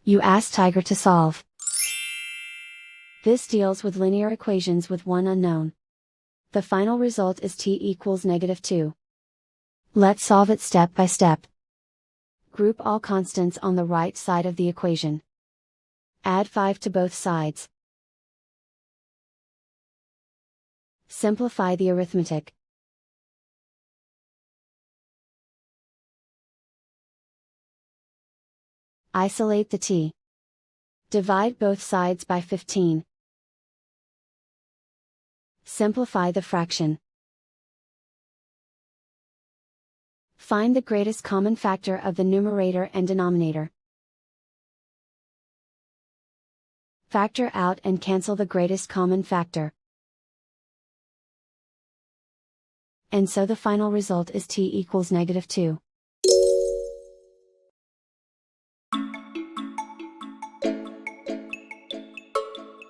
You ask Tiger to solve. This deals with linear equations with one unknown. The final result is t equals -2. Let's solve it step by step. Group all constants on the right side of the equation. Add 5 to both sides. Simplify the arithmetic. Isolate the t. Divide both sides by 15. Simplify the fraction. Find the greatest common factor of the numerator and denominator. Factor out and cancel the greatest common factor. And so the final result is t equals -2.